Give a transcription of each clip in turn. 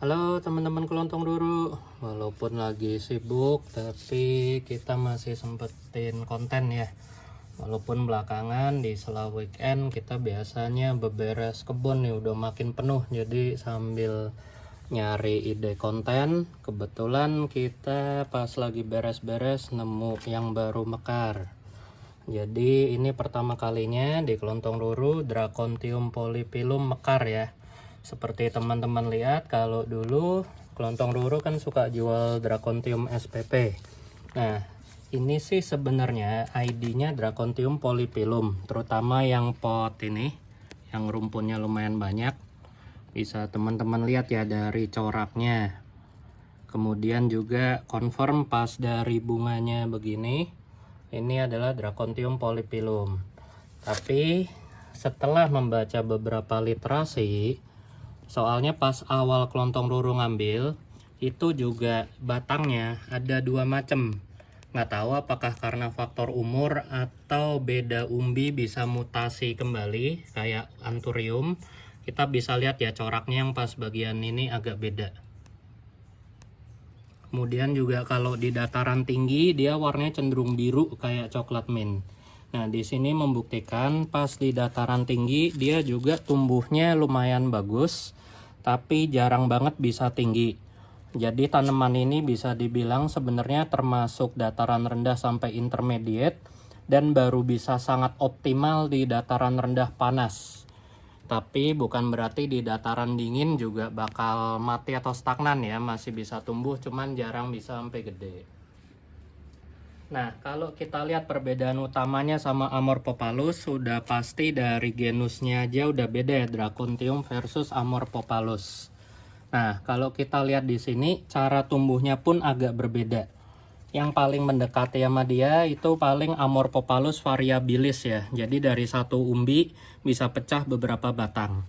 Halo teman-teman kelontong dulu. Walaupun lagi sibuk tapi kita masih sempetin konten ya. Walaupun belakangan di sela weekend kita biasanya beberes kebun nih udah makin penuh. Jadi sambil nyari ide konten, kebetulan kita pas lagi beres-beres nemu yang baru mekar. Jadi ini pertama kalinya di kelontong ruru Dracontium polypilum mekar ya. Seperti teman-teman lihat, kalau dulu kelontong ruru kan suka jual Dracontium SPP. Nah, ini sih sebenarnya ID-nya Dracontium polypilum, terutama yang pot ini, yang rumpunnya lumayan banyak. Bisa teman-teman lihat ya dari coraknya. Kemudian juga confirm pas dari bunganya begini. Ini adalah Dracontium polypilum. Tapi setelah membaca beberapa literasi, soalnya pas awal kelontong ruru ngambil, itu juga batangnya ada dua macam. Nggak tahu apakah karena faktor umur atau beda umbi bisa mutasi kembali kayak anthurium. Kita bisa lihat ya coraknya yang pas bagian ini agak beda. Kemudian juga kalau di dataran tinggi dia warnanya cenderung biru kayak coklat mint. Nah, di sini membuktikan pas di dataran tinggi dia juga tumbuhnya lumayan bagus, tapi jarang banget bisa tinggi. Jadi tanaman ini bisa dibilang sebenarnya termasuk dataran rendah sampai intermediate dan baru bisa sangat optimal di dataran rendah panas. Tapi bukan berarti di dataran dingin juga bakal mati atau stagnan ya, masih bisa tumbuh cuman jarang bisa sampai gede. Nah, kalau kita lihat perbedaan utamanya sama Amorphophallus, sudah pasti dari genusnya aja udah beda ya, Dracontium versus Amorphophallus. Nah, kalau kita lihat di sini, cara tumbuhnya pun agak berbeda. Yang paling mendekati sama dia itu paling Amorphophallus variabilis ya. Jadi dari satu umbi bisa pecah beberapa batang.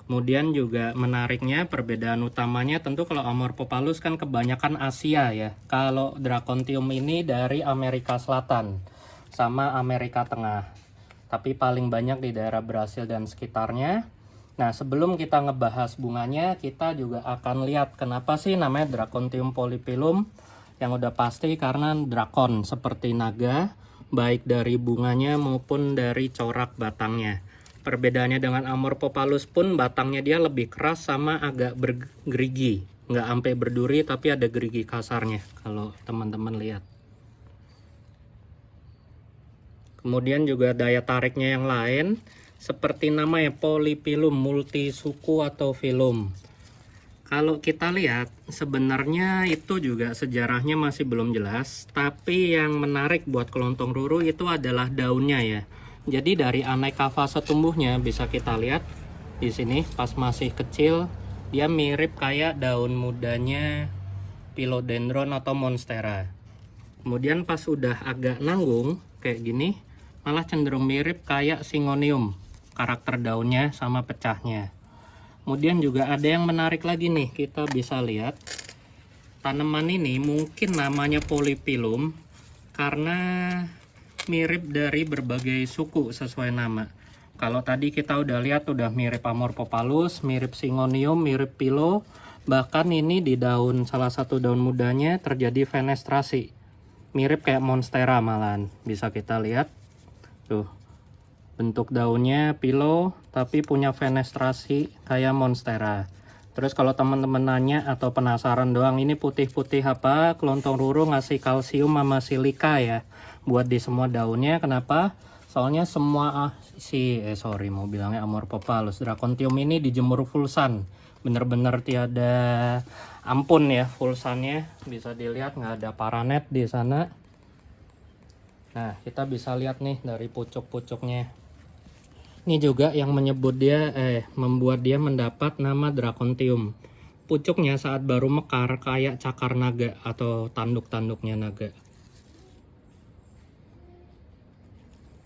Kemudian juga menariknya perbedaan utamanya tentu kalau Amorphophallus kan kebanyakan Asia ya. Kalau Dracontium ini dari Amerika Selatan sama Amerika Tengah. Tapi paling banyak di daerah Brasil dan sekitarnya. Nah, sebelum kita ngebahas bunganya, kita juga akan lihat kenapa sih namanya Dracontium polypilum. Yang udah pasti karena drakon seperti naga, baik dari bunganya maupun dari corak batangnya. Perbedaannya dengan Amorphophallus pun batangnya dia lebih keras sama agak bergerigi. Nggak sampai berduri tapi ada gerigi kasarnya kalau teman-teman lihat. Kemudian juga daya tariknya yang lain, seperti namanya polypilum, multisuku atau filum. Kalau kita lihat sebenarnya itu juga sejarahnya masih belum jelas, tapi yang menarik buat kelontong ruru itu adalah daunnya ya. Jadi dari aneka fase tumbuhnya bisa kita lihat di sini pas masih kecil dia mirip kayak daun mudanya Philodendron atau Monstera. Kemudian pas udah agak nanggung kayak gini malah cenderung mirip kayak Syngonium, karakter daunnya sama pecahnya. Kemudian juga ada yang menarik lagi nih, kita bisa lihat tanaman ini mungkin namanya polypilum karena mirip dari berbagai suku sesuai nama. Kalau tadi kita udah lihat udah mirip Amorphophallus, mirip Syngonium, mirip Philo, bahkan ini di daun salah satu daun mudanya terjadi fenestrasi. Mirip kayak Monstera malahan, bisa kita lihat. Tuh. Bentuk daunnya Philo tapi punya fenestrasi kayak Monstera. Terus kalau teman-teman nanya atau penasaran doang ini putih-putih apa, kelontong ruru ngasih kalsium sama silika ya buat di semua daunnya. Kenapa? Soalnya semua mau bilangnya Amorphophallus, Dracontium ini dijemur full sun. Bener-bener tiada ampun ya full sunnya. Bisa dilihat nggak ada paranet di sana. Nah, kita bisa lihat nih dari pucuk-pucuknya. Ini juga yang membuat dia mendapat nama Dracontium. Pucuknya saat baru mekar kayak cakar naga atau tanduk-tanduknya naga.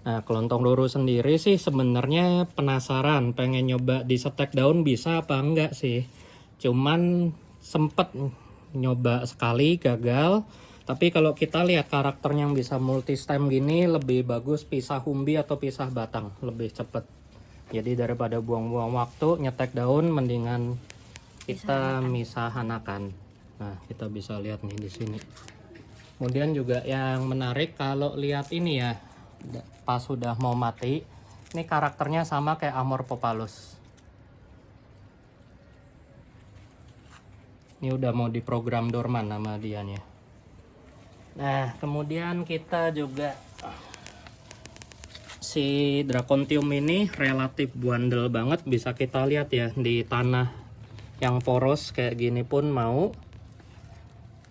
Nah, kelontong ruru sendiri sih sebenarnya penasaran, pengen nyoba di setek daun bisa apa enggak sih. Cuman sempet nyoba sekali gagal. Tapi kalau kita lihat karakternya yang bisa multi stem gini lebih bagus pisah umbi atau pisah batang, lebih cepet. Jadi daripada buang-buang waktu nyetek daun, mendingan kita misahanakan. Nah, kita bisa lihat nih di sini. Kemudian juga yang menarik kalau lihat ini ya, pas sudah mau mati, ini karakternya sama kayak Amorphophallus. Ini udah mau diprogram dorman nama dianya. Nah, kemudian kita juga si Dracontium ini relatif bandel banget, bisa kita lihat ya di tanah yang poros kayak gini pun mau.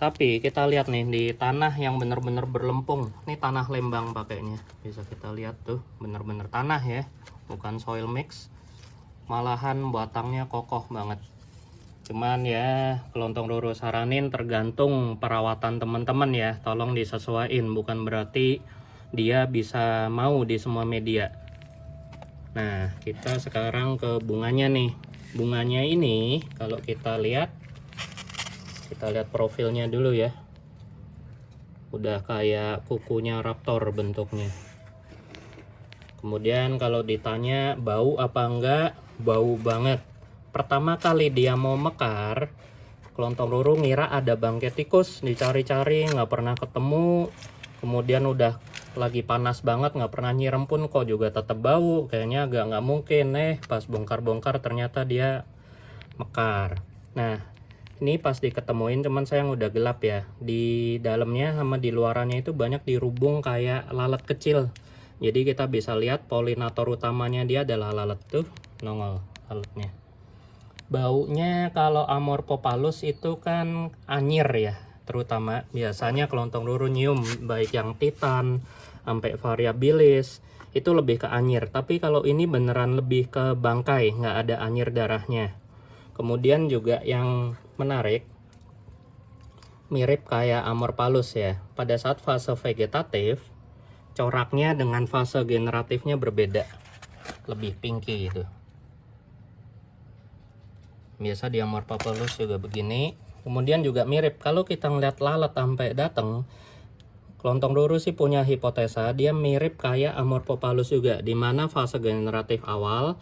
Tapi kita lihat nih di tanah yang bener-bener berlempung. Ini tanah Lembang pakainya. Bisa kita lihat tuh, bener-bener tanah ya, bukan soil mix. Malahan batangnya kokoh banget. Cuman ya, Kelontong Roro saranin tergantung perawatan teman-teman ya. Tolong disesuaikan, bukan berarti dia bisa mau di semua media. Nah, kita sekarang ke bunganya nih. Bunganya ini kalau kita lihat profilnya dulu ya. Udah kayak kukunya raptor bentuknya. Kemudian kalau ditanya bau apa enggak, bau banget. Pertama kali dia mau mekar, Kelontong Roro ngira ada bangkai tikus, dicari-cari nggak pernah ketemu. Kemudian udah lagi panas banget, nggak pernah nyirem pun kok juga tetap bau, kayaknya agak nggak mungkin. Pas bongkar-bongkar ternyata dia mekar. Nah, ini pas diketemuin, cuman saya udah gelap ya, di dalamnya sama di luarannya itu banyak dirubung kayak lalat kecil. Jadi kita bisa lihat polinator utamanya dia adalah lalat tuh, nongol lalatnya. Baunya kalau Amorphophallus itu kan anyir ya, terutama biasanya Kelontong Roro nyium baik yang titan sampai variabilis itu lebih ke anyir, tapi kalau ini beneran lebih ke bangkai, nggak ada anyir darahnya. Kemudian juga yang menarik, mirip kayak Amorphophallus ya, pada saat fase vegetatif coraknya dengan fase generatifnya berbeda, lebih pinky gitu. Biasa di Amorphophallus juga begini. Kemudian juga mirip kalau kita ngeliat lalat sampai datang, Kelontong Roro sih punya hipotesa dia mirip kayak Amorphophallus juga, dimana fase generatif awal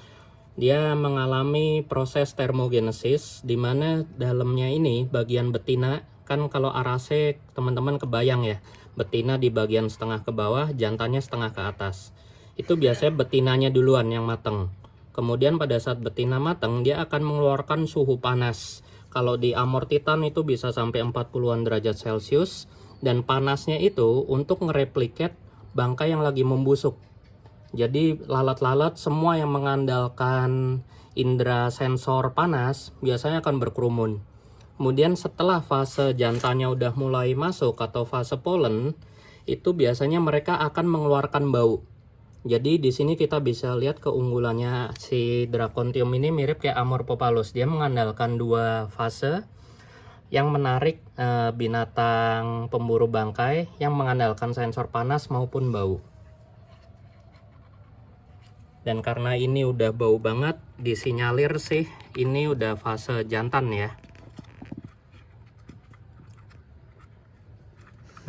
dia mengalami proses termogenesis, dimana dalamnya ini bagian betina kan, kalau arase teman-teman kebayang ya, betina di bagian setengah ke bawah, jantannya setengah ke atas. Itu biasanya betinanya duluan yang mateng. Kemudian pada saat betina matang, dia akan mengeluarkan suhu panas. Kalau di Amor Titan itu bisa sampai 40-an derajat Celcius. Dan panasnya itu untuk ngereplikat bangkai yang lagi membusuk. Jadi lalat-lalat semua yang mengandalkan indera sensor panas biasanya akan berkerumun. Kemudian setelah fase jantannya udah mulai masuk atau fase pollen, itu biasanya mereka akan mengeluarkan bau. Jadi di sini kita bisa lihat keunggulannya si Dracontium ini mirip kayak Amorphophallus. Dia mengandalkan dua fase yang menarik binatang pemburu bangkai yang mengandalkan sensor panas maupun bau. Dan karena ini udah bau banget, disinyalir sih ini udah fase jantan ya.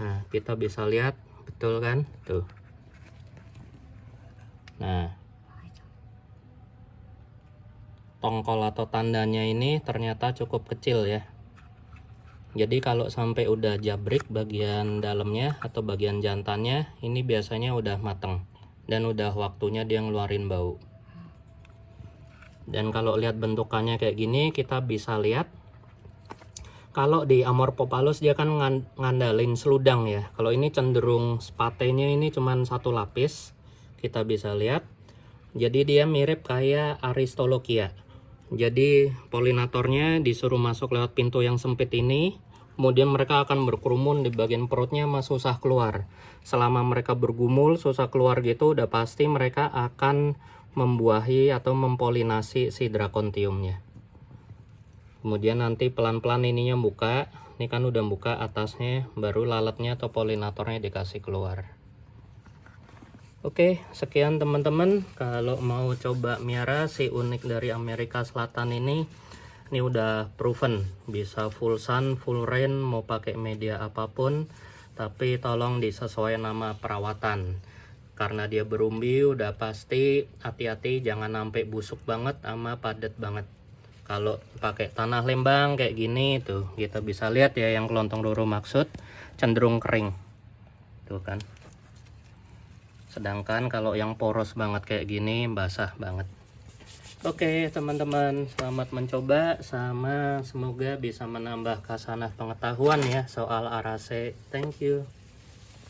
Nah, kita bisa lihat betul kan? Tuh. Nah, tongkol atau tandanya ini ternyata cukup kecil ya. Jadi kalau sampai udah jabrik bagian dalamnya atau bagian jantannya, ini biasanya udah mateng dan udah waktunya dia ngeluarin bau. Dan kalau lihat bentukannya kayak gini, kita bisa lihat kalau di Amorphophallus dia kan ngandalin seludang ya. Kalau ini cenderung spatenya ini cuman satu lapis. Kita bisa lihat, jadi dia mirip kayak Aristolochia. Jadi polinatornya disuruh masuk lewat pintu yang sempit ini, kemudian mereka akan berkerumun di bagian perutnya, susah keluar. Selama mereka bergumul susah keluar gitu, udah pasti mereka akan membuahi atau mempolinasi si Dracontiumnya. Kemudian nanti pelan-pelan ininya buka, ini kan udah buka atasnya, baru lalatnya atau polinatornya dikasih keluar. Oke, sekian teman-teman. Kalau mau coba miara si unik dari Amerika Selatan ini udah proven bisa full sun, full rain, mau pakai media apapun, tapi tolong disesuaikan nama perawatan. karena dia berumbi udah pasti hati-hati jangan sampai busuk banget sama padat banget. Kalau pakai tanah lembang kayak gini tuh kita bisa lihat ya, yang kelontong Roro maksud cenderung kering tuh kan. Sedangkan kalau yang poros banget kayak gini basah banget. Oke teman-teman, selamat mencoba, sama semoga bisa menambah khasanah pengetahuan ya soal arase. Thank you.